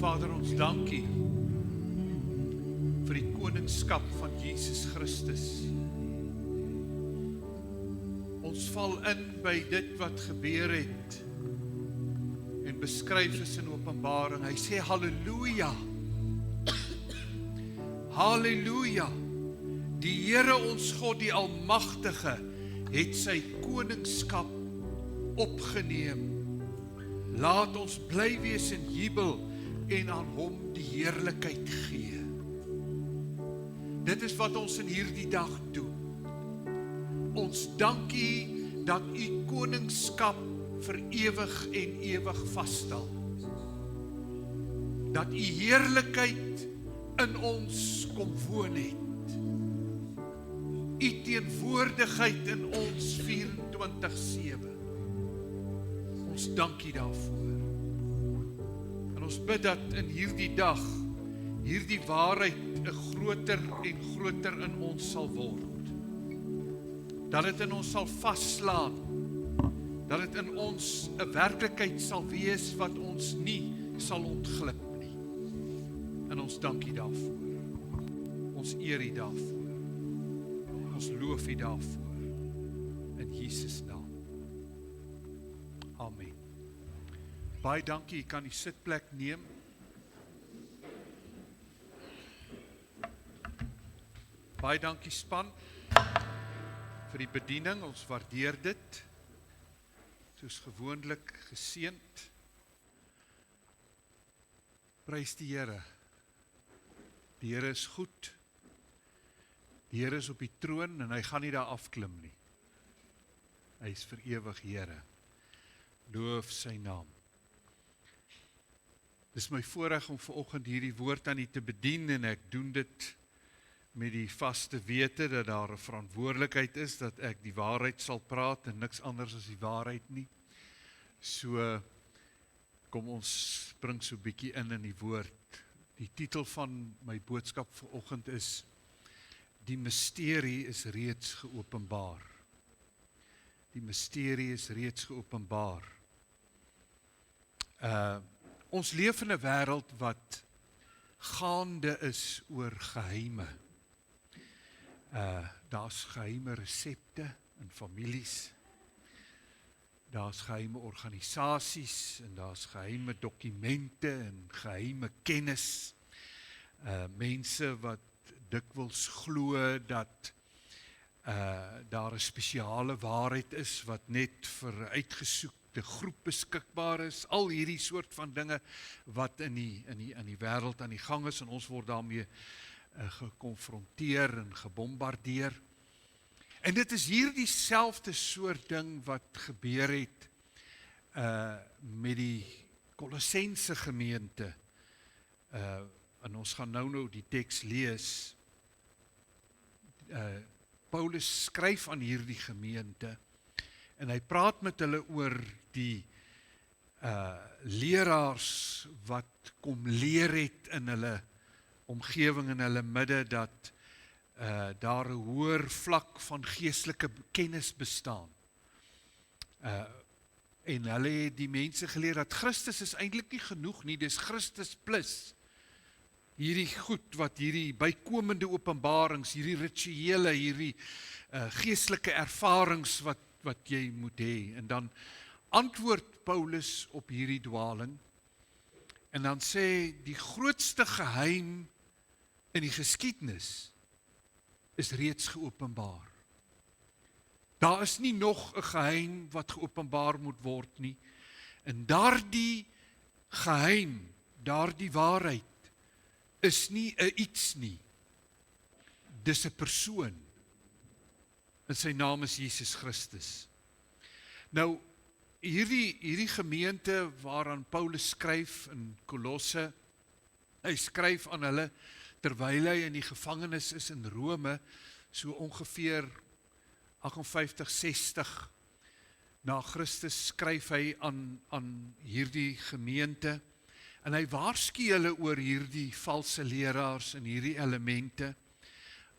Vader, ons dankie vir die koningskap van Jesus Christus. Ons val in by dit wat gebeur het en beskryf is in Openbaring. Hy sê halleluja, halleluja, die Here ons God, die Almagtige, het sy koningskap opgeneem. Laat ons bly wees in jubel en aan hom die heerlikheid gee. Dit is wat ons in hierdie dag doen. Ons dankie dat u koningskap vir ewig en ewig vasstel. Dat u heerlikheid in ons kom woon het. U teenwoordigheid in ons 24/7. Ons dankie daarvoor. En ons bid dat in hierdie dag, hierdie waarheid 'n groter en groter in ons sal word. Dat dit in ons sal vaslaan. Dat dit in ons 'n werklikheid sal wees wat ons nie sal ontglip nie. En ons dankie daarvoor. Ons eer u daarvoor. Ons loof u daarvoor. In Jesus naam. Amen. Baie dankie, jy kan die sitplek neem. Baie dankie span vir die bediening, ons waardeer dit. Soos gewoonlik geseënd. Prys die Here. Die Here is goed. Die Here is op die troon en hy gaan nie daar afklim nie. Hy is vir ewig Here. Loof sy naam. Dis my voorreg om vanoggend hierdie woord aan u te bedien en ek doen dit met die vaste wete dat daar 'n verantwoordelikheid is dat ek die waarheid sal praat en niks anders as die waarheid nie. So kom ons spring so bietjie in die woord. Die titel van my boodskap vanoggend is Die misterie is reeds geopenbaar. Die misterie is reeds geopenbaar. Ons leef in 'n wêreld wat gaande is oor geheime. Daar's geheime resepte in families. Daar's geheime organisasies en daar's geheime dokumente en geheime kennis. Mense wat dikwels glo dat daar 'n spesiale waarheid is wat net vir 'n uitgesoekte groep beskikbaar is. Al hierdie soort van dinge wat in die wêreld aan die gang is en ons word daarmee gekonfronteer en gebombardeer. En dit is hierdie selfde soort ding wat gebeur het met die Kolossense gemeente. En ons gaan nou die teks lees. Paulus skryf aan hierdie gemeente en hy praat met hulle oor die leraars wat kom leer het in hulle omgewing en hulle midde dat daar 'n hoër vlak van geestelike kennis bestaan. En hulle het die mense geleer dat Christus is eintlik nie genoeg nie, dis Christus plus. Hierdie goed wat hierdie bykomende openbarings, hierdie rituele, hierdie geestelike ervarings wat jy moet hê. En dan antwoord Paulus op hierdie dwaling en dan sê die grootste geheim in die geskiedenis is reeds geopenbaar. Daar is nie nog 'n geheim wat geopenbaar moet word nie. En daardie geheim, daardie waarheid is nie 'n iets nie. Dis 'n persoon. En sy naam is Jesus Christus. Nou, hierdie gemeente waaraan Paulus skryf in Kolosse, hy skryf aan hulle terwyl hy in die gevangenis is in Rome, so ongeveer 58-60 na Christus skryf hy aan hierdie gemeente, en hy waarsku hulle oor hierdie valse leraars en hierdie elemente,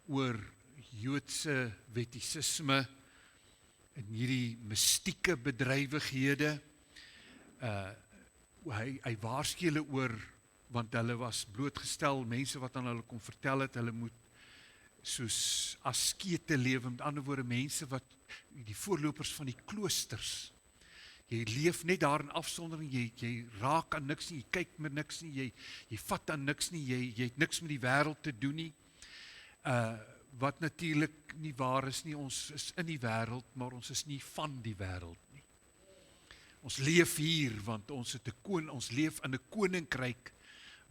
oor Joodse wettisisme en hierdie mystieke bedrywighede. Hy waarsku hulle oor want hulle was blootgestel, mense wat aan hulle kon vertel het, hulle moet soos askete lewe, met ander woorde mense wat, die voorlopers van die kloosters, jy leef net daar in afsondering, jy raak aan niks nie, jy kyk met niks nie, jy vat aan niks nie, jy het niks met die wêreld te doen nie, wat natuurlik nie waar is nie, ons is in die wêreld, maar ons is nie van die wêreld nie. Ons leef hier, want ons leef in 'n koninkryk,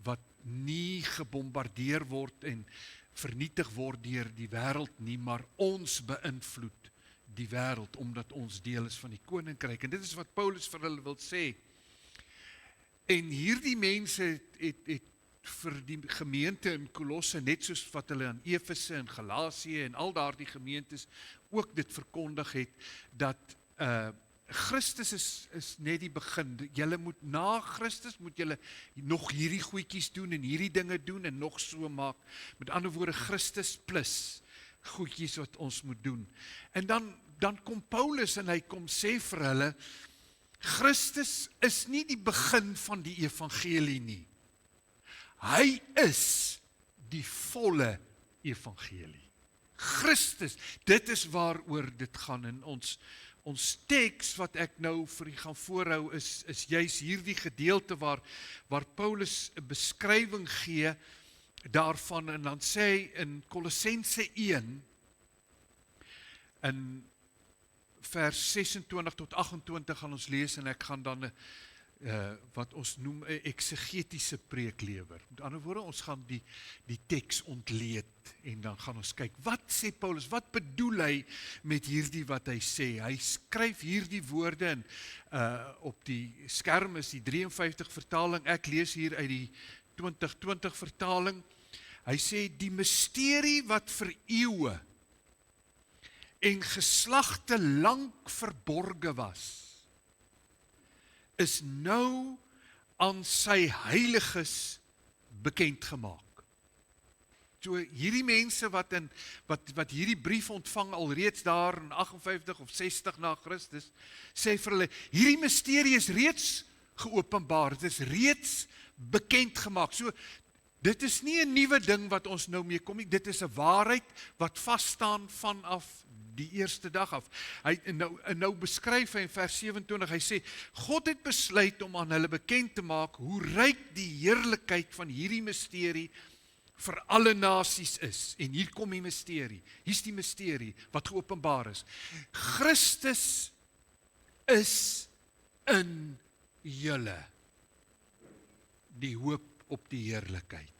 wat nie gebombardeer word en vernietig word deur die wêreld nie, maar ons beïnvloed die wêreld, omdat ons deel is van die koninkryk. En dit is wat Paulus vir hulle wil sê. En hierdie mense het vir die gemeente in Kolosse, net soos wat hulle in Efese en Galasië en al daardie gemeentes ook dit verkondig het, dat Christus is net die begin. Julle moet na Christus, moet julle nog hierdie goedjies doen en hierdie dinge doen en nog so maak. Met ander woorde, Christus plus goedjies wat ons moet doen. En dan kom Paulus en hy kom sê vir hulle, Christus is nie die begin van die evangelie nie. Hy is die volle evangelie. Christus, dit is waaroor dit gaan in ons teks wat ek nou vir u gaan voorhou is juis hierdie gedeelte waar Paulus 'n beskrywing gee daarvan, en dan sê hy in Kolossense 1 in vers 26 tot 28 gaan ons lees, en ek gaan dan wat ons noem 'n eksegetiese preek lewer. Met ander woorde, ons gaan die teks ontleed en dan gaan ons kyk, wat sê Paulus, wat bedoel hy met hierdie wat hy sê? Hy skryf hierdie woorde en op die skerm is die 53 vertaling, ek lees hier uit die 2020 vertaling. Hy sê, die misterie wat vir eeue en geslagte lank verborge was, is nou aan sy heiliges bekend gemaak. So hierdie mense wat hierdie brief ontvang alreeds daar in 58 of 60 na Christus, sê vir hulle, hierdie misterie is reeds geopenbaar, dit is reeds bekend gemaak. So dit is nie 'n nuwe ding wat ons nou mee kom nie, dit is 'n waarheid wat vasstaan vanaf die eerste dag af. Hy nou beskryf hy in vers 27, hy sê, God het besluit om aan hulle bekend te maak hoe ryk die heerlikheid van hierdie misterie vir alle nasies is. En hier kom die misterie. Hier's die misterie wat geopenbaar is. Christus is in julle die hoop op die heerlikheid.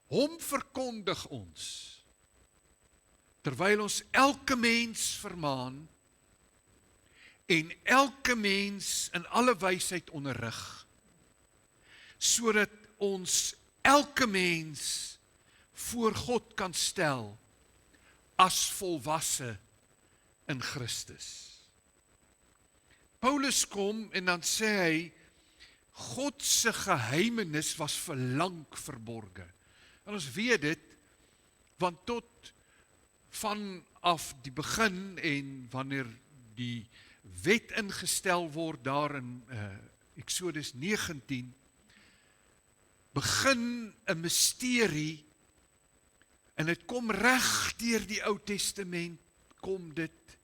Hom verkondig ons terwyl ons elke mens vermaan en elke mens in alle wysheid onderrig, sodat ons elke mens voor God kan stel as volwasse in Christus. Paulus kom en dan sê hy, God se geheimenis was vir lank verborge. En ons weet dit, want tot vanaf die begin en wanneer die wet ingestel word daar in Exodus 19, begin 'n misterie, en dit kom reg deur die Ou Testament, kom dit,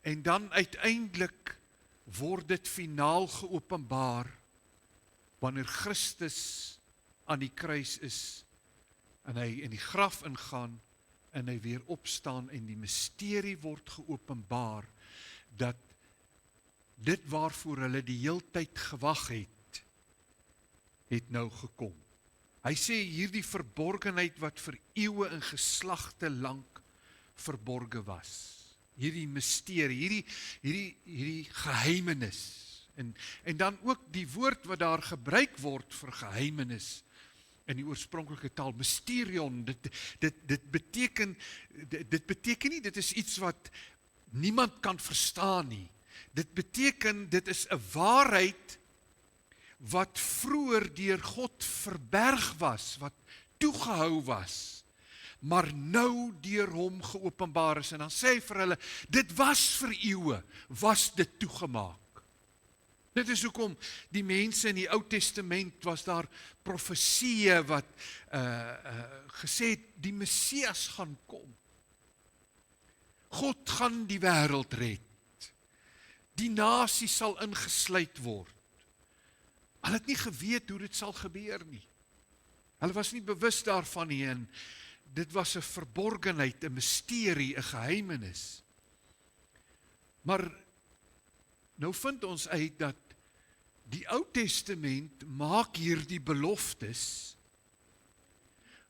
en dan uiteindelik word dit finaal geopenbaar, wanneer Christus aan die kruis is, en hy in die graf ingaan, en hy weer opstaan, en die misterie word geopenbaar, dat dit waarvoor hulle die heeltyd gewag het nou gekom. Hy sê hierdie verborgenheid wat vir eeue en geslagte lank verborge was. Hierdie misterie, hierdie geheimenis. En dan ook die woord wat daar gebruik word vir geheimenis, in die oorspronklike taal, mysterion, dit beteken nie, dit is iets wat niemand kan verstaan nie. Dit beteken, dit is 'n waarheid wat vroeër deur God verberg was, wat toegehou was, maar nou deur hom geopenbaar is. En dan sê hy vir hulle, dit was vir eeue, was dit toegemaak. Dit is hoekom die mense in die Ou Testament was daar profesieë wat gesê het, die Messias gaan kom. God gaan die wêreld red. Die nasie sal ingesluit word. Hulle het nie geweet hoe dit sal gebeur nie. Hulle was nie bewus daarvan nie en dit was 'n verborgenheid, 'n misterie, 'n geheimenis. Maar nou vind ons uit dat die Ou Testament maak hierdie beloftes,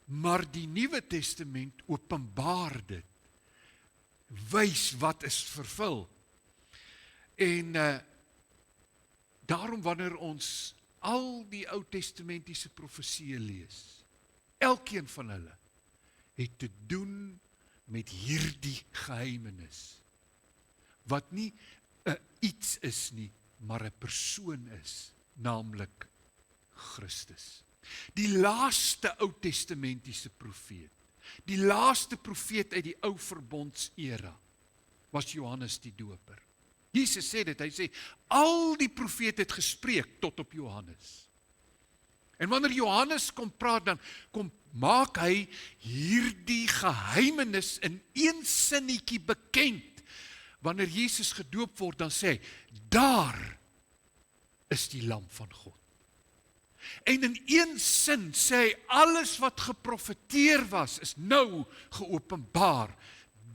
maar die Nuwe Testament openbaar dit, wys wat is vervul. En daarom wanneer ons al die Ou Testamentiese profesieë lees, elkeen van hulle het te doen met hierdie geheimenis, wat nie 'n iets is nie, maar 'n persoon is, naamlik Christus. Die laaste Ou Testamentiese profeet, die laaste profeet uit die Ou Verbondsera, was Johannes die Doper. Jesus sê dit, hy sê, al die profete het gespreek tot op Johannes. En wanneer Johannes kom praat, dan kom maak hy hierdie geheimenis in een sinnetjie bekend. Wanneer Jesus gedoop word, dan sê hy, daar is die lam van God. En in een sin sê hy, alles wat geprofeteer was, is nou geopenbaar.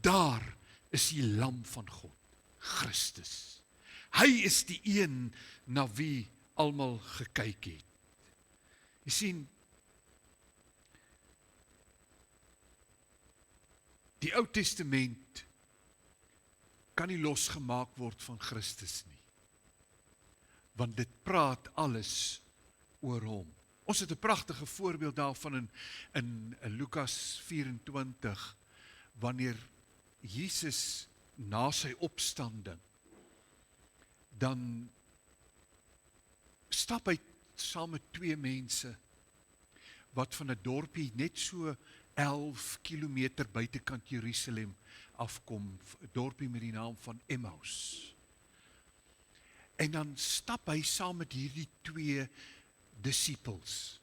Daar is die lam van God, Christus. Hy is die een na wie almal gekyk het. Jy sien, die Ou Testament kan nie losgemaak word van Christus nie. Want dit praat alles oor hom. Ons het 'n pragtige voorbeeld daarvan in Lukas 24, wanneer Jesus na sy opstanding, dan stap hy saam met twee mense, wat van 'n dorpie net so 11 kilometer buitekant Jerusalem afkom, 'n dorpie met die naam van Emmaus. En dan stap hy saam met hierdie twee disippels.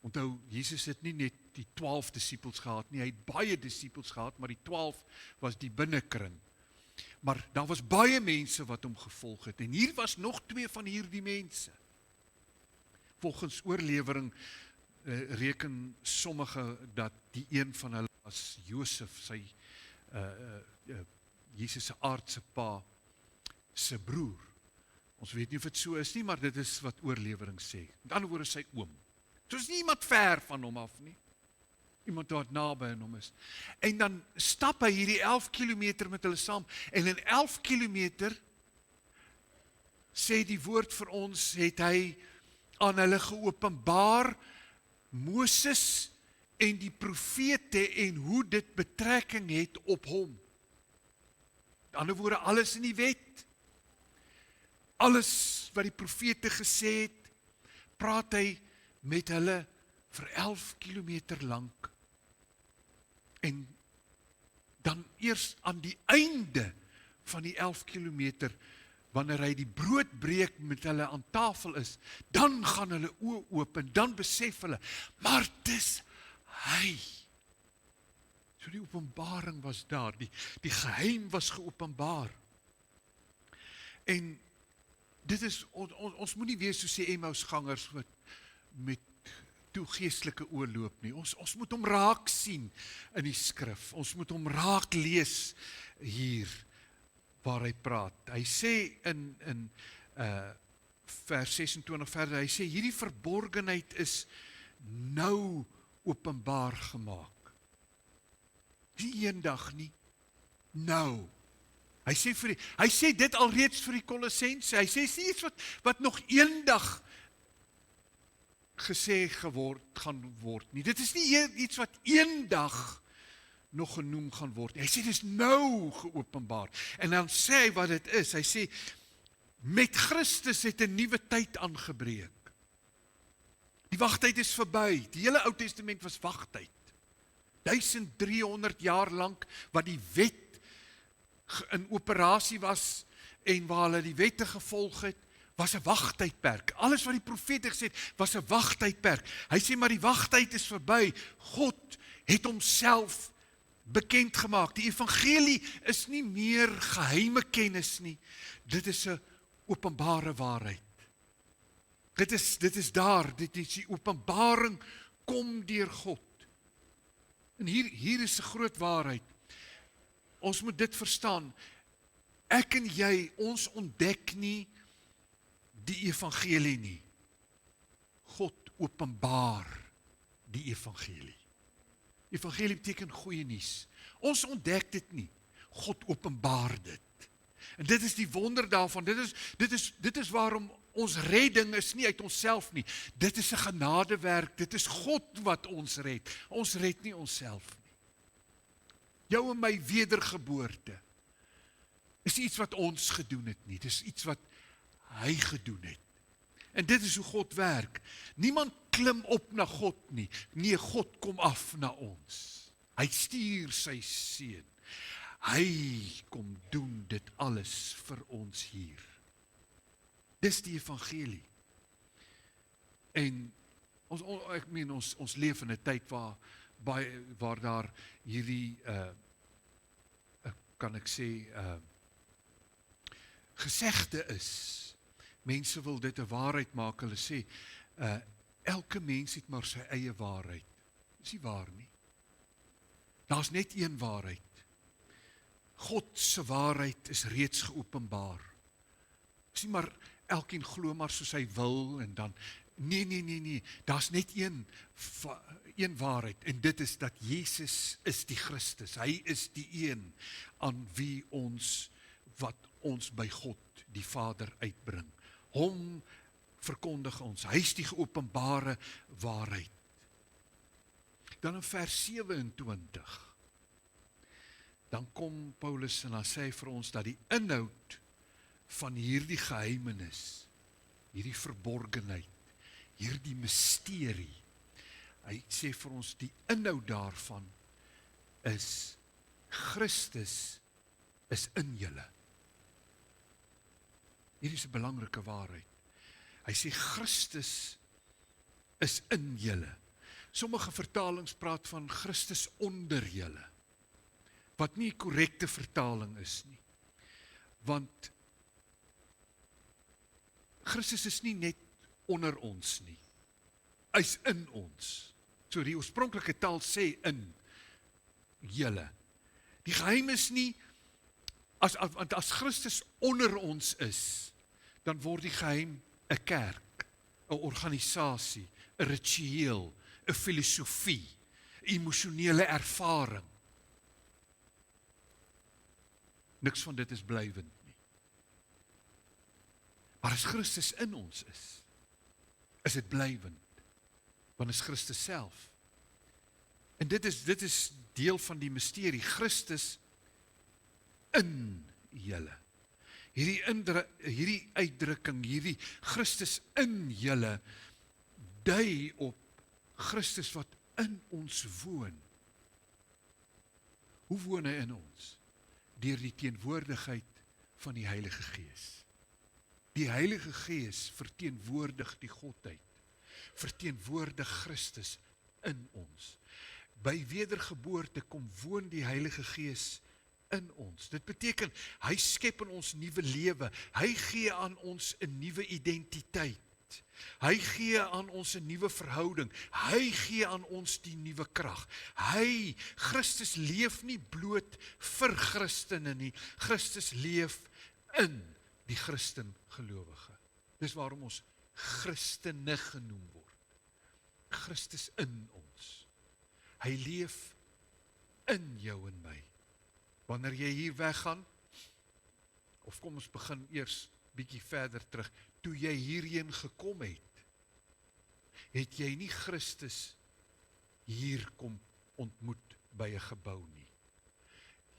Onthou, Jesus het nie net die 12 disippels gehad nie, hy het baie disippels gehad, maar die 12 was die binnekring. Maar daar was baie mense wat hom gevolg het, en hier was nog twee van hierdie mense. Volgens oorlewering reken sommige dat die een van hulle was Josef, sy Jesus se aardse pa, se broer. Ons weet nie of dit so is nie, maar dit is wat oorlewering sê. Met ander woorde, sy oom. So is nie iemand ver van hom af nie. Iemand wat naby aan hom is. En dan stap hy hierdie 11 kilometer met hulle saam, en in 11 kilometer, sê die woord vir ons, het hy aan hulle geopenbaar Moses en die profete en hoe dit betrekking het op hom. Met ander woorde, alles in die wet, alles wat die profete gesê het, praat hy met hulle vir 11 kilometer lank. En dan eers aan die einde van die 11 kilometer, wanneer hy die brood breek met hulle aan tafel is, dan gaan hulle oë oop en dan besef hulle, maar dis hy. So die openbaring was daar, die geheim was geopenbaar. En dit is, ons moet nie wees soos die Emmausgangers met toe geestelike oorloop nie. Ons moet hom raak sien in die skrif. Ons moet hom raak lees hier waar hy praat. Hy sê in vers 26 verder, hy sê hierdie verborgenheid is nou openbaar gemaak. Nie eendag nie, nou. Hy sê dit alreeds vir die Kolossense. Hy sê iets wat nog eendag gesê gaan word nie. Dit is nie iets wat eendag nog genoem gaan word nie. Hy sê dit is nou geopenbaar. En dan sê hy wat dit is. Hy sê met Christus het 'n nuwe tyd aangebreek. Die wagtyd is verby. Die hele Ou Testament was wagtyd. 1300 jaar lank wat die wet in operasie was en waar hulle die wette gevolg het, was 'n wagtydperk. Alles wat die profete gesê het, was 'n wagtydperk. Hy sê maar die wagtyd is verby. God het homself bekend gemaak. Die evangelie is nie meer geheime kennis nie. Dit is 'n openbare waarheid. Dit is daar, dit is die openbaring kom deur God. En hier is 'n groot waarheid. Ons moet dit verstaan. Ek en jy, ons ontdek nie die evangelie nie. God openbaar die evangelie. Evangelie beteken goeie nuus. Ons ontdek dit nie. God openbaar dit. En dit is die wonder daarvan. Dit is waarom ons redding is nie uit onsself nie. Dit is 'n genadewerk. Dit is God wat ons red. Ons red nie onsself nie. Jou en my wedergeboorte is iets wat ons gedoen het nie. Dit is iets wat hy gedoen het. En dit is hoe God werk. Niemand klim op na God nie. Nee, God kom af na ons. Hy stuur sy seun. Hy kom doen dit alles vir ons hier. Dis die evangelie. En ons leef in 'n tyd waar daar hierdie kan ek sê gesegde is. Mense wil dit 'n waarheid maak. Hulle sê elke mens het maar sy eie waarheid. Dis nie waar nie. Daar's net een waarheid. God se waarheid is reeds geopenbaar. Dis nie maar elkeen glo maar soos hy wil en dan nee. Daar's net een waarheid en dit is dat Jesus is die Christus. Hy is die een aan wie wat ons by God die Vader uitbring. Hom verkondig ons. Hy is die geopenbare waarheid. Dan in vers 27 dan kom Paulus en dan sê hy vir ons dat die inhoud van hierdie geheimenis, hierdie verborgenheid, hierdie misterie, hy sê vir ons die inhoud daarvan is Christus is in julle. Hierdie is 'n belangrike waarheid. Hy sê Christus is in julle. Sommige vertalings praat van Christus onder julle. Wat nie 'n korrekte vertaling is nie. Want Christus is nie net onder ons nie. Hy's in ons. So die oorspronklike taal sê in julle. Die geheim is nie, as Christus onder ons is, dan word die geheim 'n kerk, 'n organisasie, 'n ritueel, 'n filosofie, 'n emosionele ervaring. Niks van dit is blywend nie. Maar as Christus in ons is dit blywend. Want is Christus self. En dit is deel van die misterie. Christus in julle. Hierdie uitdrukking, hierdie Christus in julle, dui op Christus wat in ons woon. Hoe woon hy in ons? Deur die teenwoordigheid van die Heilige Gees. Die Heilige Gees verteenwoordig die Godheid, verteenwoordig Christus in ons. By wedergeboorte kom woon die Heilige Gees in ons. Dit beteken, hy skep in ons nuwe lewe, hy gee aan ons 'n nuwe identiteit, hy gee aan ons 'n nuwe verhouding, hy gee aan ons die nuwe krag. Christus leef nie bloot vir Christene nie, Christus leef in die Christen gelowige. Dis waarom ons Christene genoem word. Christus in ons. Hy leef in jou en my. Wanneer jy hier weggaan, of kom ons begin eers bietjie verder terug, toe jy hierheen gekom het jy nie Christus hier kom ontmoet by 'n gebou nie.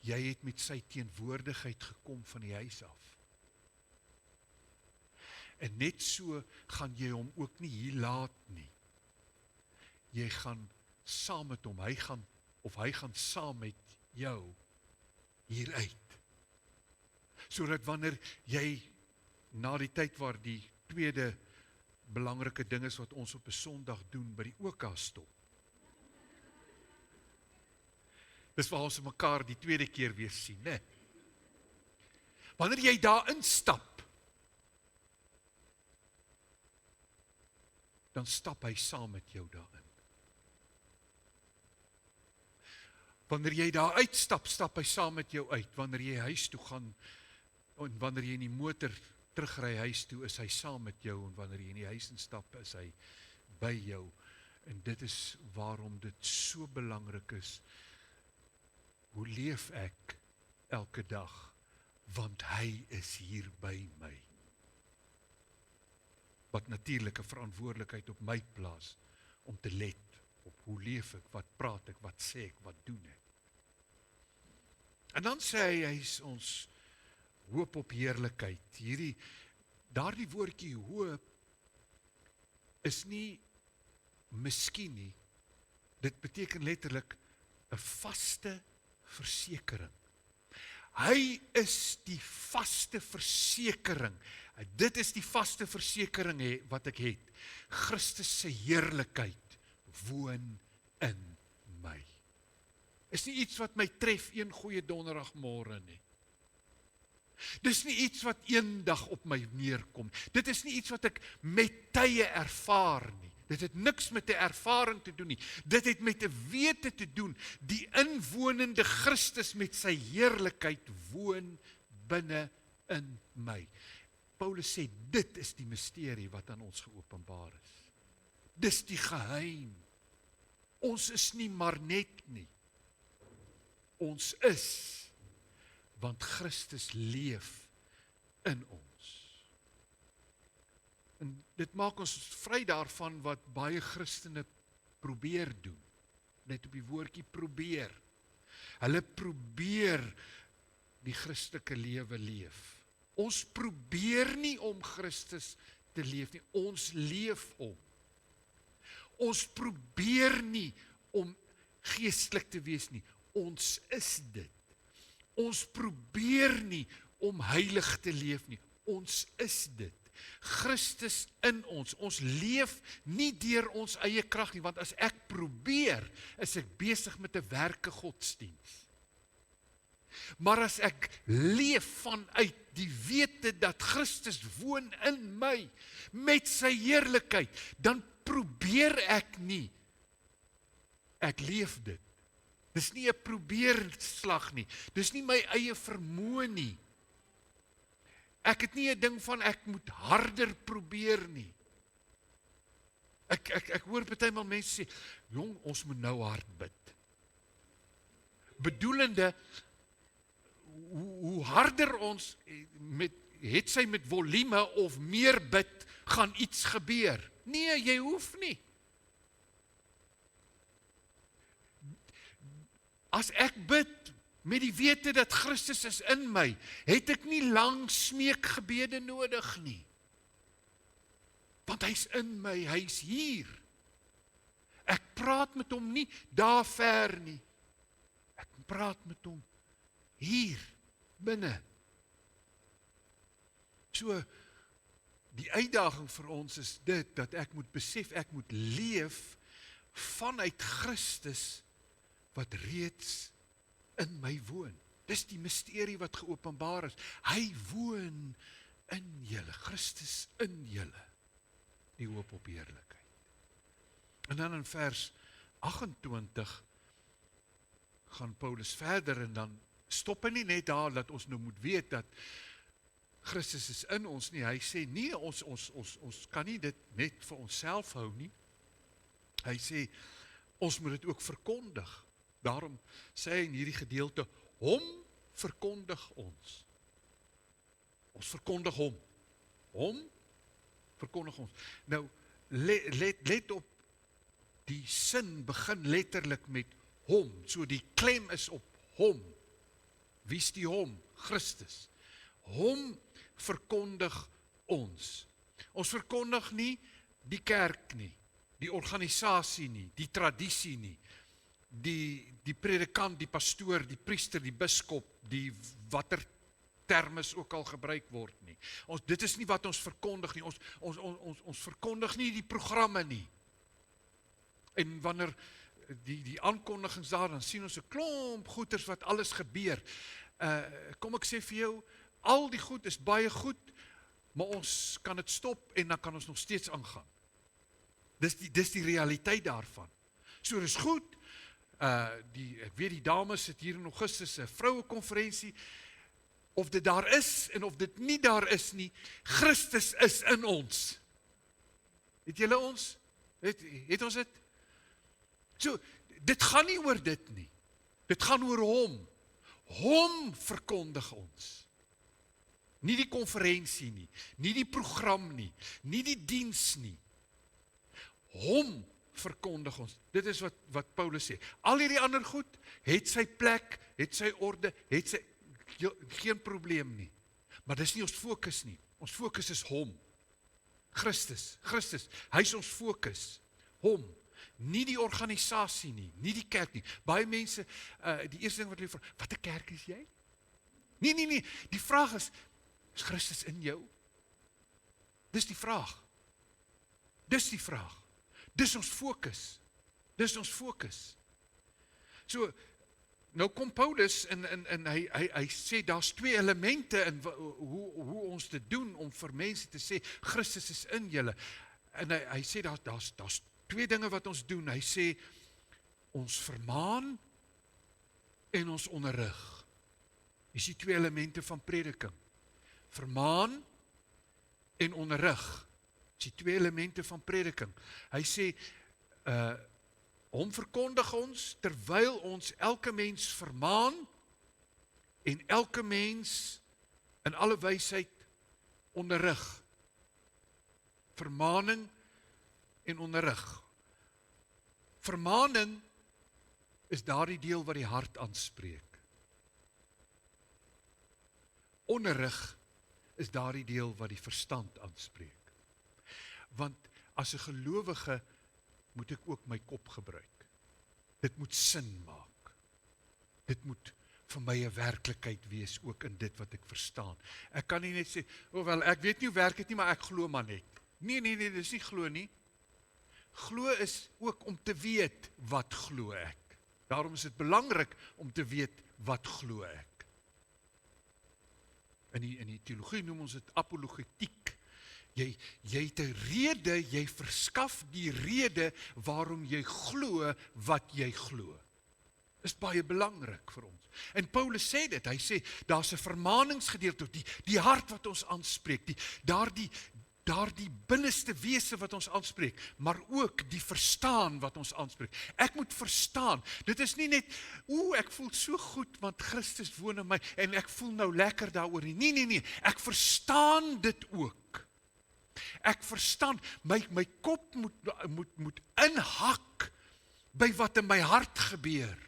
Jy het met sy teenwoordigheid gekom van die huis af. En net so gaan jy hom ook nie hier laat nie. Jy gaan saam met hom, hy gaan saam met jou hieruit. Sodat wanneer jy na die tyd waar die tweede belangrike ding is wat ons op 'n Sondag doen, by die OK stop. Dis waar ons mekaar die tweede keer weer sien, né? Wanneer jy daar instap, dan stap hy saam met jou daarin. Wanneer jy daar uitstap, stap hy saam met jou uit. Wanneer jy huis toe gaan, en wanneer jy in die motor terugry huis toe, is hy saam met jou, en wanneer jy in die huis instap, is hy by jou. En dit is waarom dit so belangrik is. Hoe leef ek elke dag? Want hy is hier by my. Wat natuurlik 'n verantwoordelikheid op my plaas, om te let op hoe leef ek, wat praat ek, wat sê ek, wat doen ek. En dan sê hy is ons hoop op heerlikheid. Daardie woordjie hoop is nie miskien nie. Dit beteken letterlik 'n vaste versekering. Hy is die vaste versekering. Dit is die vaste versekering wat ek het. Christus se heerlikheid woon in my. Is nie iets wat my tref een goeie donderdagmôre nie. Dis nie iets wat eendag op my neerkom. Dit is nie iets wat ek met tye ervaar nie. Dit het niks met 'n ervaring te doen nie. Dit het met 'n wete te doen. Die inwonende Christus met sy heerlikheid woon binne in my. Paulus sê, dit is die misterie wat aan ons geopenbaar is. Dis die geheim. Ons is nie maar net nie. Ons is, want Christus leef in ons. En dit maak ons vry daarvan wat baie Christene probeer doen. Net op die woordjie probeer. Hulle probeer die Christelike lewe leef. Ons probeer nie om Christus te leef nie, ons leef hom. Ons probeer nie om geestelik te wees nie, ons is dit. Ons probeer nie om heilig te leef nie, ons is dit. Christus in ons. Ons leef nie deur ons eie krag nie, want as ek probeer, is ek besig met 'n werke godsdiens. Maar as ek leef vanuit die wete dat Christus woon in my, met sy heerlikheid, dan probeer ek nie. Ek leef dit. Dis nie 'n probeerslag nie. Dis nie my eie vermoë nie. Ek het nie 'n ding van ek moet harder probeer nie. Ek hoor partymal mense sê, jong, ons moet nou hard bid. Bedoelende, hoe harder ons het sy met volume of meer bid, gaan iets gebeur. Nee, jy hoef nie. As ek bid met die wete dat Christus is in my, het ek nie lang smeekgebede nodig nie. Want hy's in my, hy's hier. Ek praat met hom nie daar ver nie. Ek praat met hom hier, binne. So, die uitdaging vir ons is dit, dat ek moet besef, ek moet leef vanuit Christus, wat reeds in my woon. Dis die misterie wat geopenbaar is. Hy woon in julle, Christus in julle. Die hoop op heerlikheid. En dan in vers 28 gaan Paulus verder en dan stop hy nie net daar dat ons nou moet weet dat Christus is in ons nie. Hy sê nee, ons kan nie dit net vir onsself hou nie. Hy sê ons moet dit ook verkondig. Daarom sê hy in hierdie gedeelte, hom verkondig ons. Ons verkondig hom. Hom verkondig ons. Nou, let op, die sin begin letterlik met hom. So die klem is op hom. Wie is die hom? Christus. Hom verkondig ons. Ons verkondig nie die kerk nie, die organisasie nie, die tradisie nie, die predikant, die pastoor, die priester, die biskop, die watter termes ook al gebruik word nie. Dit is nie wat ons verkondig nie. Ons verkondig nie die programme nie. En wanneer die aankondigings daar, dan sien ons 'n klomp goeters wat alles gebeur. Kom ek sê vir jou, al die goed is baie goed, maar ons kan dit stop en dan kan ons nog steeds aangaan. Dis die realiteit daarvan. So dis goed. Ek weet die dames het hier in Augustus 'n vrouekonferensie, of dit daar is en of dit nie daar is nie, Christus is in ons. Het julle ons? Het ons dit? So, dit gaan nie oor dit nie. Dit gaan oor hom. Hom verkondig ons. Nie die konferensie nie, nie die program nie, nie die diens nie. Hom verkondig ons. Dit is wat Paulus sê. Al hierdie ander goed, het sy plek, het sy orde, het sy geen probleem nie. Maar dis nie ons fokus nie. Ons fokus is hom. Christus, hy is ons fokus. Hom. Nie die organisasie nie, nie die kerk nie. Baie mense, die eerste ding wat hulle vra, wat 'n kerk is jy? Nee. Die vraag is Christus in jou? Dis die vraag. Dis ons fokus. So, nou kom Paulus en hy sê, daar's twee elemente in hoe ons dit doen, om vir mense te sê, Christus is in julle. En hy sê, daar's twee dinge wat ons doen. Hy sê, ons vermaan en ons onderrig. Dis die twee elemente van prediking. Vermaan en onderrig. Dis die twee elemente van prediking. Hy sê, hom verkondig ons, terwyl ons elke mens vermaan, en elke mens in alle wysheid onderrig. Vermaning en onderrig. Vermaning is daardie deel wat die hart aanspreek. Onderrig is daardie deel wat die verstand aanspreek. Want as 'n gelowige moet ek ook my kop gebruik. Dit moet sin maak. Dit moet vir my 'n werklikheid wees, ook in dit wat ek verstaan. Ek kan nie net sê, wel, ek weet nie hoe werk dit nie, maar ek glo maar net. Nee, dis nie glo nie. Glo is ook om te weet wat glo ek. Daarom is dit belangrik om te weet wat glo ek. In die teologie noem ons dit apologetiek. Jy het 'n rede, jy verskaf die rede waarom jy glo wat jy glo. Is baie belangrik vir ons. En Paulus sê dit, hy sê, daar's 'n vermaningsgedeelte, die hart wat ons aanspreek, daardie binneste wese wat ons aanspreek, maar ook die verstaan wat ons aanspreek. Ek moet verstaan, dit is nie net, ek voel so goed, want Christus woon in my, en ek voel nou lekker daaroor nie. Nee, ek verstaan dit ook. Ek verstaan, my kop moet inhak by wat in my hart gebeur,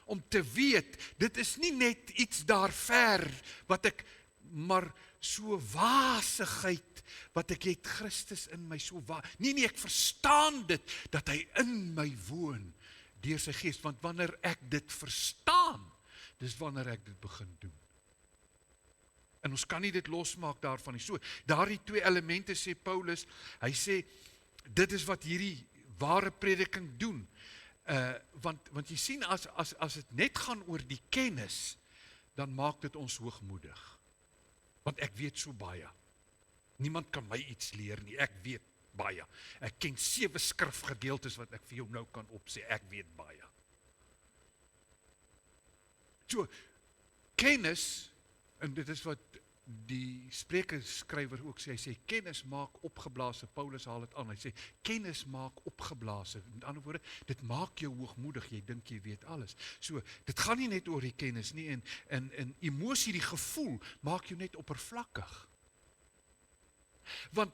om te weet, dit is nie net iets daar ver, wat ek, maar so wasigheid, wat ek het, Christus in my, so nee, ek verstaan dit, dat hy in my woon, deur sy gees, want wanneer ek dit verstaan, dis wanneer ek dit begin doen. En ons kan nie dit losmaak daarvan nie. So, daardie twee elemente sê Paulus, hy sê, dit is wat hierdie ware prediking doen. Want jy sien, as dit net gaan oor die kennis, dan maak dit ons hoogmoedig. Want ek weet so baie. Niemand kan my iets leer nie, ek weet baie. Ek ken 7 skrifgedeeltes wat ek vir jou nou kan opsê, ek weet baie. So, kennis, en dit is wat die sprekerskrywer ook sê, hy sê, kennis maak opgeblaas, Paulus haal het aan, hy sê, kennis maak opgeblaas, met ander woorde, dit maak jou hoogmoedig, jy dink jy weet alles. So, dit gaan nie net oor die kennis nie, en emosie, die gevoel, maak jou net oppervlakkig. Want,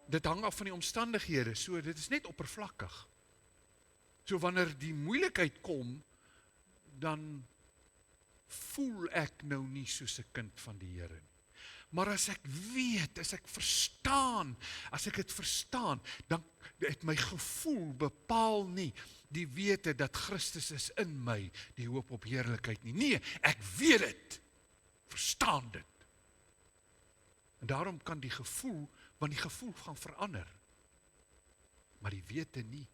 dit hang af van die omstandighede, so dit is net oppervlakkig. So, wanneer die moeilikheid kom, dan voel ek nou nie soos 'n kind van die Here nie. Maar as ek weet, as ek dit verstaan, dan het my gevoel bepaal nie die wete dat Christus is in my, die hoop op heerlikheid nie. Nee, ek weet dit. verstaan dit. En daarom kan die gevoel, want die gevoel gaan verander. Maar die wete nie.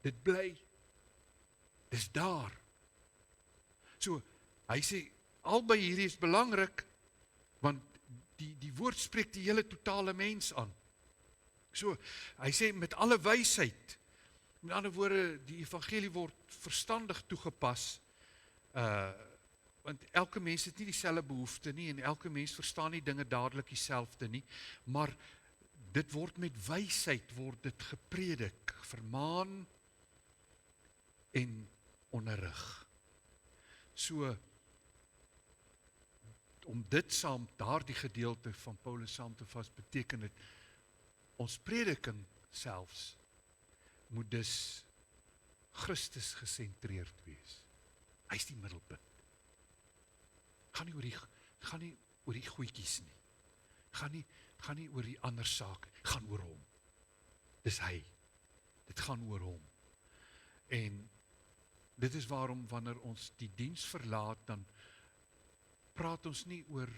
Dit bly. Dis daar. So, hy sê, albei hierdie is belangrik, want die woord spreek die hele totale mens aan. So, hy sê met alle wysheid, met ander woorde, die evangelie word verstandig toegepas, want elke mens het nie dieselfde behoefte nie, en elke mens verstaan nie dinge dadelik dieselfde nie, maar dit word met wysheid, word dit gepredik, vermaan en onderrig. So, om dit saam, daardie gedeelte van Paulus saam te vas, beteken dit, ons prediking selfs, moet dus Christus gesentreerd wees. Hy is die middelpunt. Gaan nie oor die goedjies nie. Gaan nie oor die ander saak, gaan oor hom. Dis hy. Dit gaan oor hom. En dit is waarom wanneer ons die diens verlaat, dan praat ons nie oor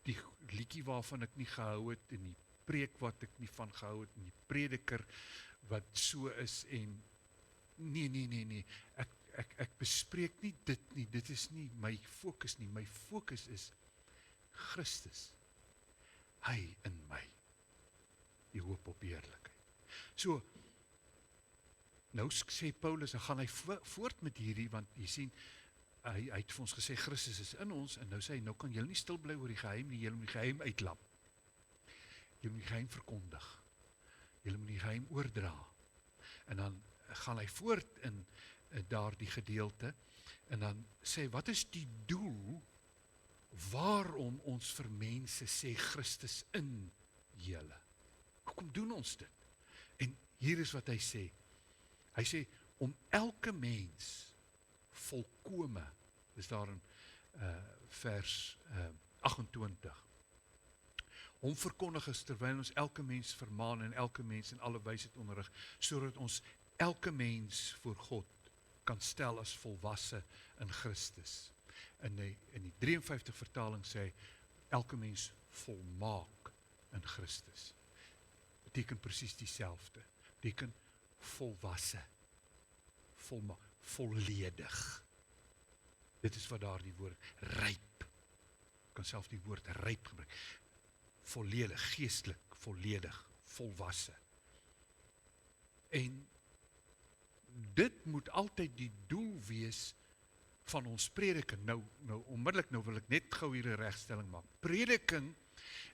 die liedjie waarvan ek nie gehou het, en die preek wat ek nie van gehou het, en die prediker wat so is, en nee, ek bespreek nie dit nie, dit is nie my fokus nie, my fokus is Christus, hy in my, die hoop op heerlikheid. So, nou sê Paulus, dan gaan hy voort met hierdie, want jy sien, hy het vir ons gesê, Christus is in ons, en nou sê hy, nou kan julle nie stil bly oor die geheim nie, julle moet die geheim uitlap. Julle moet die geheim verkondig. Julle moet die geheim oordra. En dan gaan hy voort in daardie gedeelte, en dan sê, wat is die doel, waarom ons vir mense sê, Christus in julle? Hoekom doen ons dit? En hier is wat hy sê, om elke mens volkome, is daar in vers 28, om verkondig is, terwyl ons elke mens vermaan, en elke mens in alle wysheid onderrig, sodat ons elke mens voor God kan stel as volwasse in Christus. In die 53 vertaling sê, elke mens volmaak in Christus. Beteken presies dieselfde. Beteken volwasse, volmaak, volledig. Dit is wat daar die woord ryp, kan self die woord ryp gebruik. Volledig, geestelik, volledig, volwasse. En dit moet altyd die doel wees van ons prediking. Nou onmiddellik, wil ek net gou hier 'n regstelling maak. Prediking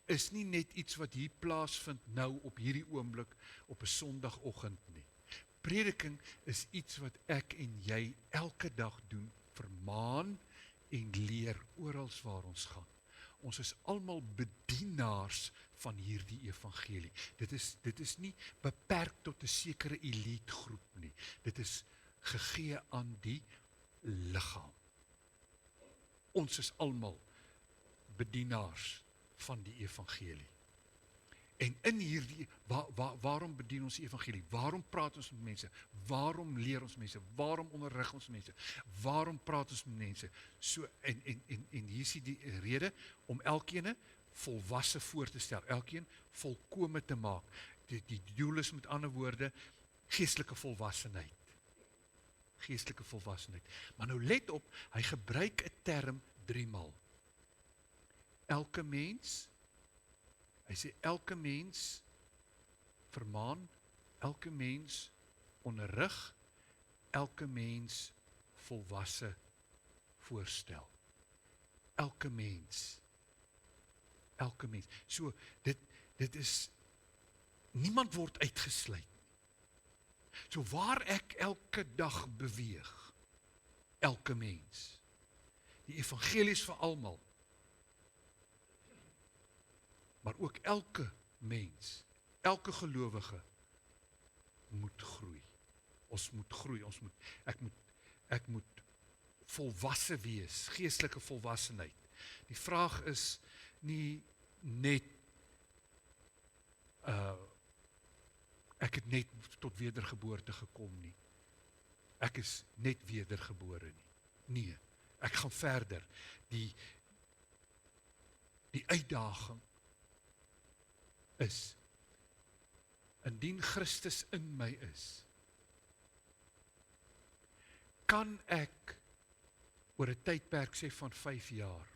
is nie net iets wat hier plaasvind nou op hierdie oomblik op 'n Sondagoggend nie. Prediking is iets wat ek en jy elke dag doen, vermaan en leer orals waar ons gaan. Ons is almal bedienaars van hierdie evangelie. Dit is nie beperk tot 'n sekere elite groep nie. Dit is gegee aan die liggaam. Ons is almal bedienaars van die evangelie. En in hierdie, waarom bedien ons die evangelie? Waarom praat ons met mense? Waarom leer ons mense? Waarom onderrig ons mense? Waarom praat ons met mense? So, en hier is die rede, om elkeen volwasse voor te stel, elkeen volkome te maak. Die doel is met ander woorde, geestelike volwassenheid. Geestelike volwassenheid. Maar nou let op, hy gebruik 'n term 3 maal. Elke mens, hy sê elke mens vermaan, elke mens onderrig, elke mens volwasse voorstel. Elke mens. Elke mens. So, dit is, niemand word uitgesluit. So waar ek elke dag beweeg, elke mens. Die evangelie is vir almal. Maar ook elke mens, elke gelowige moet groei. Ons moet groei, ek moet volwasse wees, geestelike volwassenheid. Die vraag is nie net, ek het net tot wedergeboorte gekom nie. Ek is net wedergebore nie. Nee, ek gaan verder. Die uitdaging is, indien Christus in my is, kan ek oor 'n tydperk sê van 5 jaar,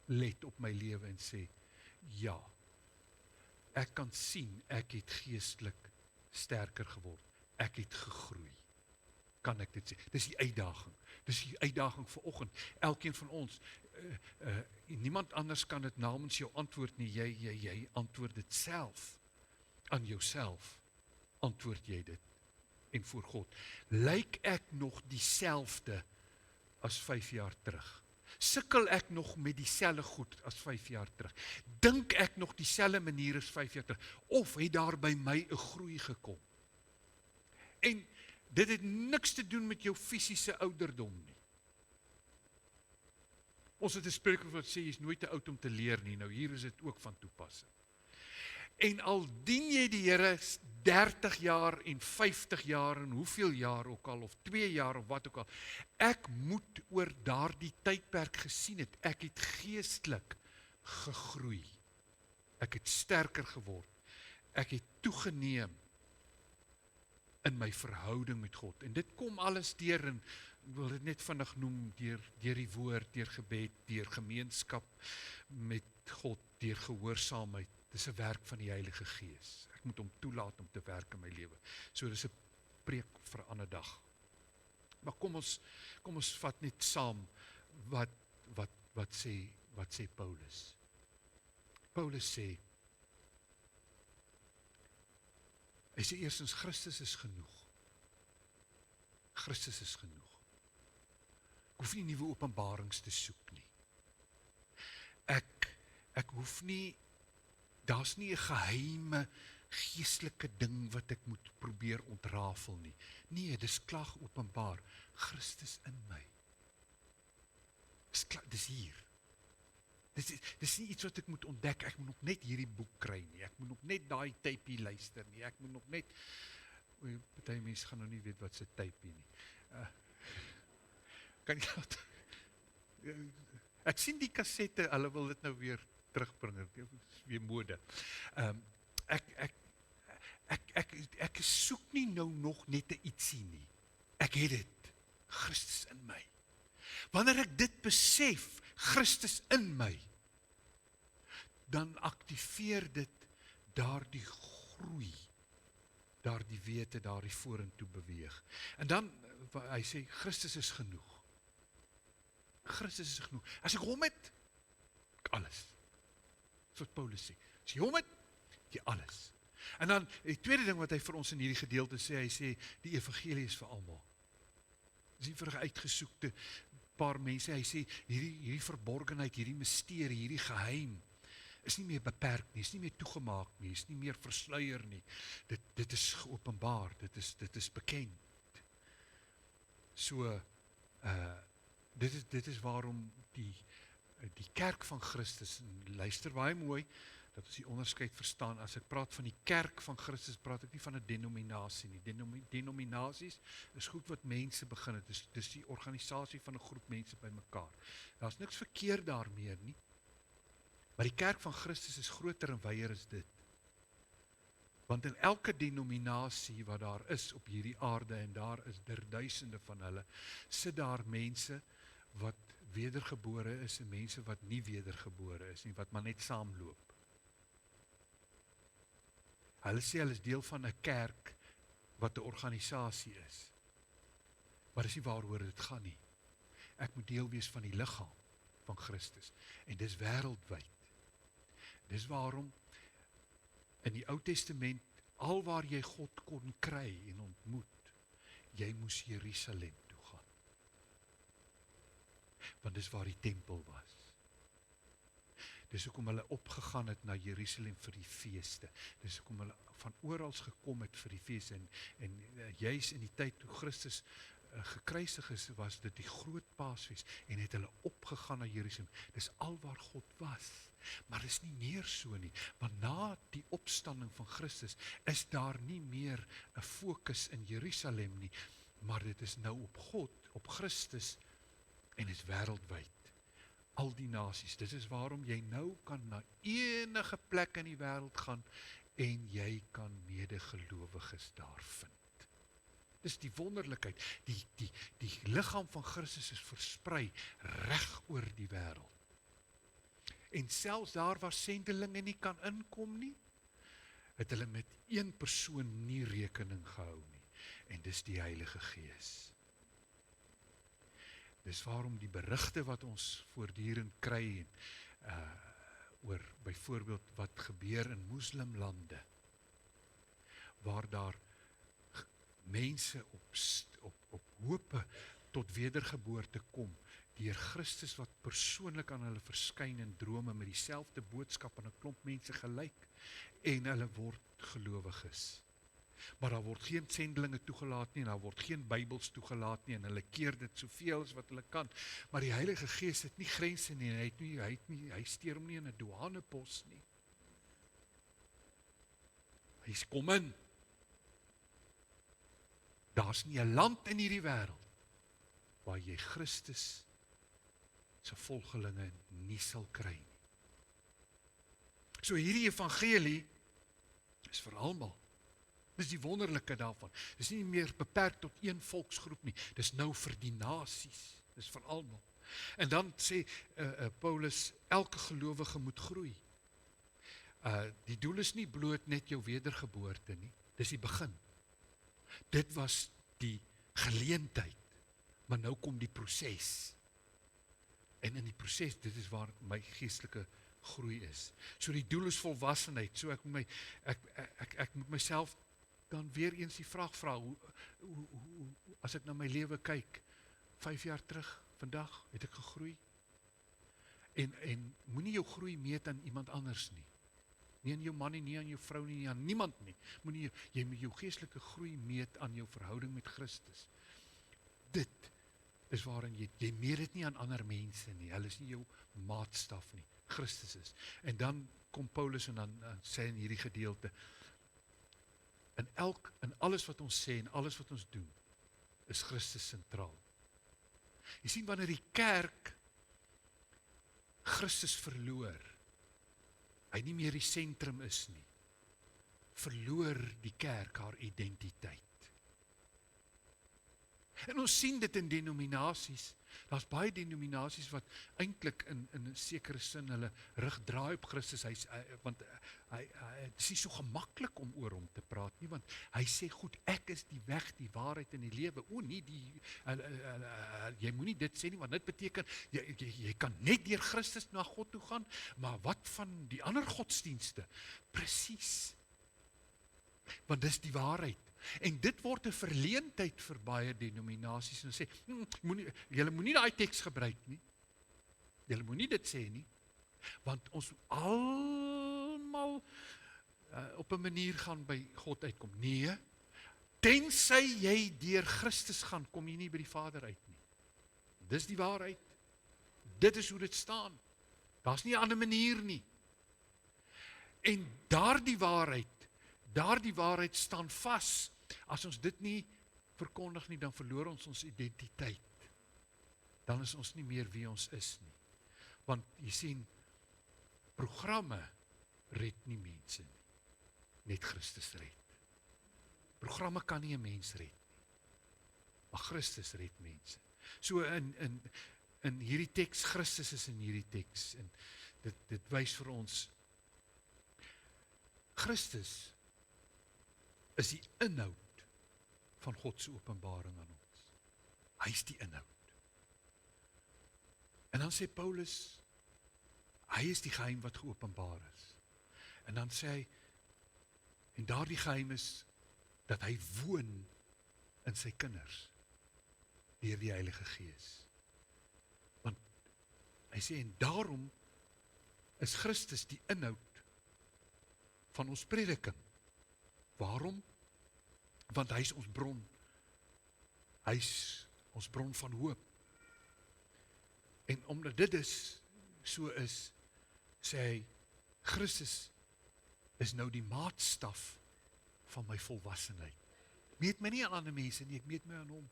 let op my lewe en sê, ja, ek kan sien, ek het geestelik sterker geword, ek het gegroei. Kan ek dit sê? Dis die uitdaging. Dis die uitdaging vir oggend. Elkeen van ons, niemand anders kan dit namens jou antwoord nie, jy antwoord dit self. Aan jouself antwoord jy dit. En voor God. Lyk ek nog dieselfde as 5 jaar terug? Sukkel ek nog met dieselfde goed as 5 jaar terug? Dink ek nog dieselfde manier as 5 jaar terug? Of het daar by my 'n groei gekom? En dit het niks te doen met jou fisiese ouderdom nie. Ons het 'n spreekwoord wat sê, jy is nooit te oud om te leer nie. Nou hier is dit ook van toepassing. En al dien jy die Here 30 jaar en 50 jaar en hoeveel jaar ook al, of 2 jaar of wat ook al, ek moet oor daardie tydperk gesien het, ek het geestelik gegroei. Ek het sterker geword. Ek het toegeneem in my verhouding met God. En dit kom alles deur, en ek wil dit net vinnig noem, deur die woord, deur gebed, deur gemeenskap met God, deur gehoorsaamheid. Dis 'n werk van die Heilige Gees. Ek moet hom toelaat om te werk in my lewe. So dis 'n preek vir 'n ander dag. Maar kom ons vat net saam wat sê Paulus. Paulus sê, hy sê eerstens, Christus is genoeg. Christus is genoeg. Ek hoef nie nuwe openbarings te soek nie. Ek hoef nie, daar's nie 'n geheime geestelike ding wat ek moet probeer ontrafel nie. Nee, dis klaar openbaar. Christus in my. Dis hier. Dis nie iets wat ek moet ontdek, ek moet nog net hierdie boek kry nie, ek moet nog net daai tapie luister nie, ek moet nog net, party mense gaan nou nie weet wat se tapie nie. Kan jy, ek sien die kassette, hulle wil dit nou weer terugbring, dit is weer mode. Ek soek nie nou nog net 'n ietsie nie, ek het dit, Christus in my. Wanneer ek dit besef, Christus in my, dan aktiveer dit daardie groei, daardie wete, daardie vorentoe beweeg. En dan, hy sê, Christus is genoeg. Christus is genoeg. As ek hom het, alles. Dis wat Paulus sê. As jy hom het, jy alles. En dan, die tweede ding wat hy vir ons in hierdie gedeelte sê, hy sê, die evangelie is vir almal. Dis nie vir 'n uitgesoekte paar mense, hy sê, hierdie verborgenheid, hierdie misterie, hierdie geheim, is nie meer beperk nie, is nie meer toegemaak nie, is nie meer versluier nie. Dit is geopenbaar, dit is bekend. So, dit is waarom die kerk van Christus, luister baie mooi, dat ons die onderskeid verstaan. As ek praat van die kerk van Christus, praat ek nie van 'n denominasie nie. Denominasies is goed wat mense begin het. Dis die organisasie van 'n groep mense bymekaar. Daar's niks verkeerd daarmee nie. Maar die kerk van Christus is groter en wyer as dit. Want in elke denominasie wat daar is op hierdie aarde, en daar is duisende van hulle, sit daar mense wat wedergebore is en mense wat nie wedergebore is nie, wat maar net saamloop. Hulle sê hulle is deel van 'n kerk wat 'n organisasie is. Maar dis nie waaroor dit gaan nie. Ek moet deel wees van die liggaam van Christus. En dis wêreldwyd. Dis waarom in die Ou Testament, alwaar jy God kon kry en ontmoet, jy moes Jerusalem toe gaan. Want dis waar die tempel was. Dis hoekom hulle opgegaan het na Jerusalem vir die feeste. Dis hoekom hulle van oral gekom het vir die feeste. En juis in die tyd toe Christus gekruisig is, was dit die groot Paasfees, en het hulle opgegaan na Jerusalem. Dis alwaar God was. Maar dis nie meer so nie, want na die opstanding van Christus is daar nie meer 'n fokus in Jerusalem nie, maar dit is nou op God, op Christus, en is wêreldwyd. Al die nasies. Dit is waarom jy nou kan na enige plek in die wêreld gaan en jy kan medegelowiges daar vind. Dis die wonderlikheid. Die liggaam van Christus is versprei reg oor die wêreld. En selfs daar waar sendelinge nie kan inkom nie, het hulle met een persoon nie rekening gehou nie. En dis die Heilige Gees. Dis waarom die berigte wat ons voortdurend kry oor byvoorbeeld wat gebeur in moslimlande, waar daar mense op hope tot wedergeboorte kom, deur Christus wat persoonlik aan hulle verskyn in drome met dieselfde boodskap aan 'n klomp mense gelyk, en hulle word gelowiges. Maar daar word geen sendelinge toegelaat nie, en daar word geen Bybels toegelaat nie, en hulle keer dit soveel as wat hulle kan. Maar die Heilige Gees het nie grense nie, hy steur hom nie in 'n douanepos nie. Hy kom in. Daar's nie 'n land in hierdie wêreld waar jy Christus se volgelinge nie sal kry nie. So hierdie evangelie is vir almal. Dis die wonderlike daarvan. Dis nie meer beperk tot een volksgroep nie. Dis nou vir die nasies. Dis vir almal. En dan sê Paulus, elke gelowige moet groei. Die doel is nie bloot net jou wedergeboorte nie. Dis die begin. Dit was die geleentheid. Maar nou kom die proses. En in die proses, dit is waar my geestelike groei is. So die doel is volwassenheid. So ek moet myself dan weer eens die vraag vra, as ek na my lewe kyk, 5 jaar terug, vandag, het ek gegroei? En moenie jou groei meet aan iemand anders nie. Nie aan jou man nie, nie aan jou vrou nie, nie aan niemand nie. Jy moet jou geestelike groei meet aan jou verhouding met Christus. Dit is waarin jy meet dit nie aan ander mense nie. Hulle is nie jou maatstaf nie. Christus is. En dan kom Paulus en dan sê in hierdie gedeelte, in alles wat ons sê en alles wat ons doen, is Christus sentraal. Jy sien, wanneer die kerk Christus verloor, hy nie meer die sentrum is nie, verloor die kerk haar identiteit. En ons sien dit in denominasies. Daar's baie denominasies wat eintlik in 'n sekere sin hulle rug draai op Christus, want hy is nie so gemaklik om oor hom te praat nie, want hy sê goed, ek is die weg, die waarheid en die lewe. Jy moenie dit sê nie, want dit beteken jy kan net deur Christus na God toe gaan, maar wat van die ander godsdienste? Presies. Want dis die waarheid. En dit word 'n verleentheid vir baie denominasies en sê, julle moenie daai teks gebruik nie. Julle moenie dit sê nie. Want ons almal op 'n manier gaan by God uitkom. Nee, tensy jy deur Christus gaan, kom jy nie by die Vader uit nie. Dis die waarheid. Dit is hoe dit staan. Daar's nie 'n ander manier nie. En daardie waarheid staan vas. As ons dit nie verkondig nie, dan verloor ons identiteit. Dan is ons nie meer wie ons is nie. Want jy sien, programme red nie mense nie. Net Christus red. Programme kan nie 'n mens red nie. Maar Christus red mense. So in hierdie teks, Christus is in hierdie teks. En dit wys vir ons, Christus is die inhoud van God se openbaring aan ons. Hy is die inhoud. En dan sê Paulus, hy is die geheim wat geopenbaar is. En dan sê hy, en daardie geheim is, dat hy woon in sy kinders, deur die Heilige Gees. Want hy sê, en daarom is Christus die inhoud van ons prediking. Waarom? Want hy is ons bron. Hy is ons bron van hoop. En omdat dit so is, sê hy, Christus is nou die maatstaf van my volwassenheid. Ek meet my nie aan ander mense nie, ek meet my aan hom.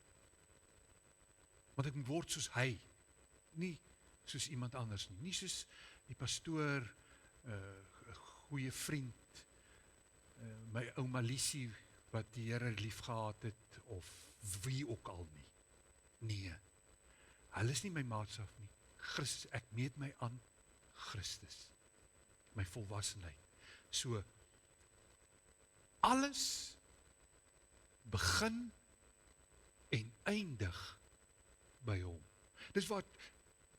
Want ek moet word soos hy, nie soos iemand anders nie. Nie soos die pastoor, 'n goeie vriend, my ouma Lisie wat die Here lief gehad het, of wie ook al nie. Nee, hulle is nie my maatstaf nie. Christus, ek meet my aan Christus, my volwassenheid. So, alles begin en eindig by hom. Dis wat,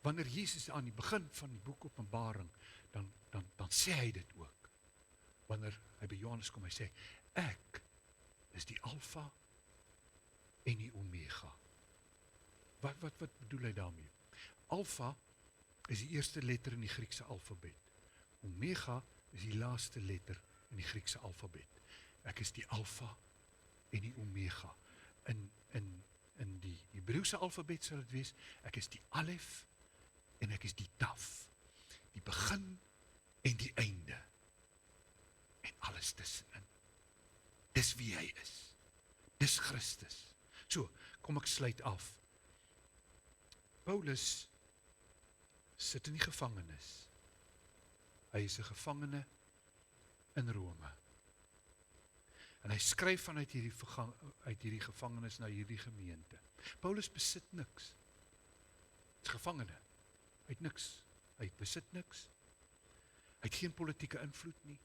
wanneer Jesus aan die begin van die boek Openbaring, dan sê hy dit ook. Wanneer hy by Johannes kom, hy sê, ek is die Alfa en die Omega. Wat bedoel hy daarmee? Alfa is die eerste letter in die Griekse alfabet. Omega is die laaste letter in die Griekse alfabet. Ek is die Alfa en die Omega. In die Hebreëse alfabet sal dit wees, ek is die Alef en ek is die Taf. Die begin en die einde. En alles tussenin. Dis wie hy is. Dis Christus. So, kom ek sluit af. Paulus sit in die gevangenis. Hy is 'n gevangene in Rome. En hy skryf vanuit hierdie gevangenis na hierdie gemeente. Paulus besit niks. Hy is gevangene. Hy het niks. Hy besit niks. Hy het geen politieke invloed nie.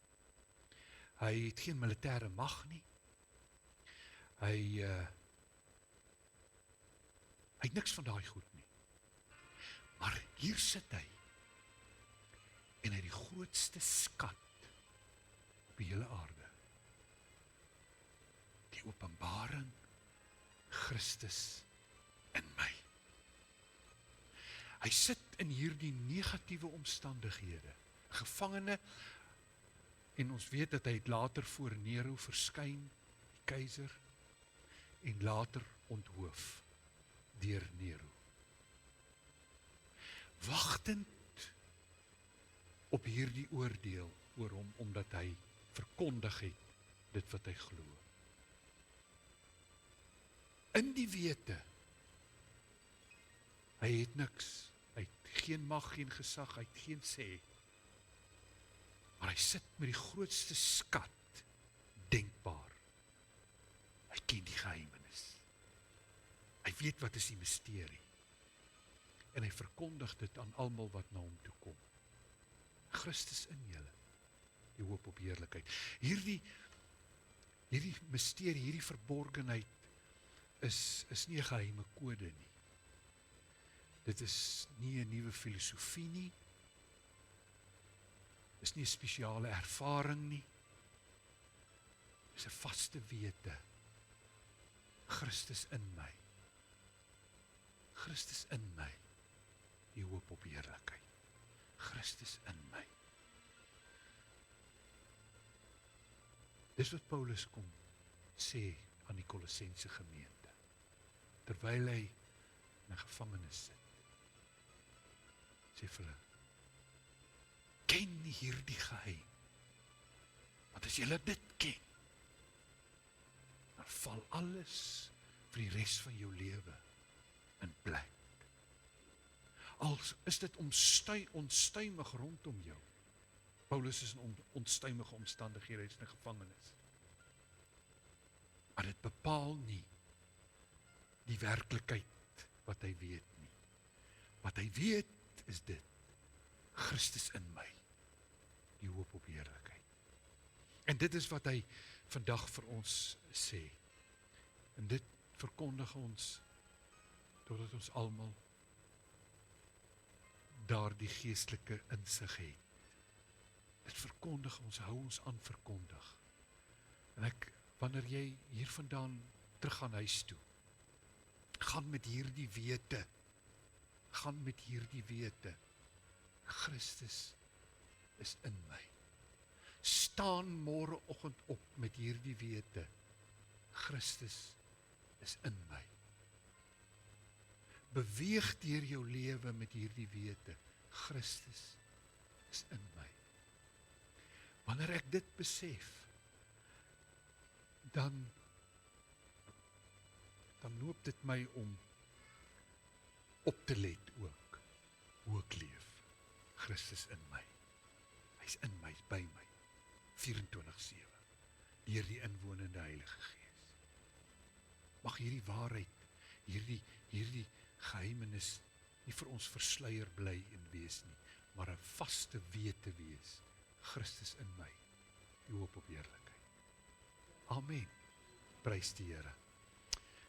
Hy het geen militêre mag nie. Hy het niks van daai goed nie. Maar hier sit hy en hy het die grootste skat op die hele aarde. Die openbaring Christus in my. Hy sit in hierdie negatiewe omstandighede, gevangene, en ons weet dat hy het later voor Nero verskyn, die keiser, en later onthoof deur Nero. Wagtend op hierdie oordeel oor hom, omdat hy verkondig het dit wat hy glo. In die wete, hy het niks, hy het geen mag, geen gesag, hy het geen sê, maar hy sit met die grootste skat denkbaar. Hy ken die geheimenis. Hy weet wat is die misterie. En hy verkondig dit aan almal wat na hom toe kom. Christus in julle, die hoop op heerlikheid. Hierdie misterie, hierdie verborgenheid is nie 'n geheime kode nie. Dit is nie 'n nuwe filosofie nie. Is nie 'n spesiale ervaring nie. Dis 'n vaste wete. Christus in my. Christus in my. Die hoop op heerlikheid. Christus in my. Dis wat Paulus kom sê aan die Kolossense gemeente, terwyl hy in 'n gevangenis sit. Sê vir hulle, ken hierdie geheim, want as julle dit ken, dan val alles vir die res van jou lewe in plek. Als is dit onstuimig rondom jou. Paulus is in onstuimige omstandighede, hy is in 'n gevangenis. Maar dit bepaal nie die werklikheid wat hy weet nie. Wat hy weet is dit, Christus in my, die hoop op heerlikheid. En dit is wat hy vandag vir ons sê. En dit verkondig ons, totdat ons almal daar die geestelike insig het. Dit verkondig ons, hou ons aan verkondig. En wanneer jy hier vandaan terug gaan huis toe, gaan met hierdie wete, Christus is in my. Staan môreoggend op met hierdie wete, Christus is in my. Beweeg deur jou lewe met hierdie wete, Christus is in my. Wanneer ek dit besef, dan loop dit my om op te let ook. hoe ek leef. Christus in my. Hy's in my, by my. 24/7. Deur die inwonende Heilige Gees. Mag hierdie waarheid, hierdie geheimenis nie vir ons versluier bly en wees nie, maar 'n vaste wete wees. Christus in my, die hoop op heerlikheid. Amen. Prys die Here.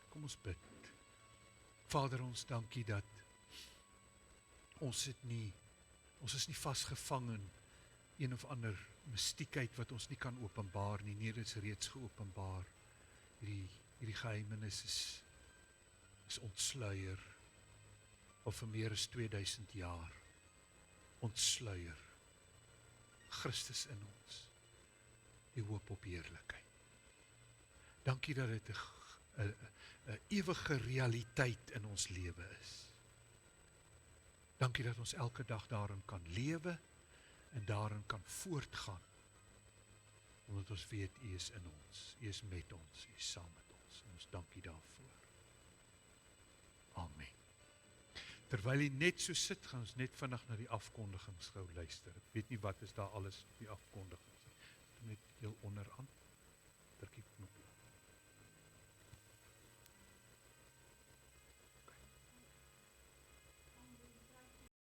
Kom ons bid. Vader, ons dankie dat ons is nie vasgevang in een of ander mystiekheid wat ons nie kan openbaar nie. Nee, dit is reeds geopenbaar. Hierdie geheimenis is ontsluier al vir meer as 2000 jaar. Ontsluier. Christus in ons. Die hoop op heerlikheid. Dankie dat dit 'n ewige realiteit in ons lewe is. Dankie dat ons elke dag daarin kan lewe en daarin kan voortgaan. Omdat ons weet, U is in ons, U is met ons, U is saam met ons. En ons dankie daarvoor. Amen. Terwyl jy net so sit, gaan ons net vinnig na die afkondigings gou luister. Ek weet nie wat is daar alles op die afkondigings. Net heel onderaan. Druk die knop.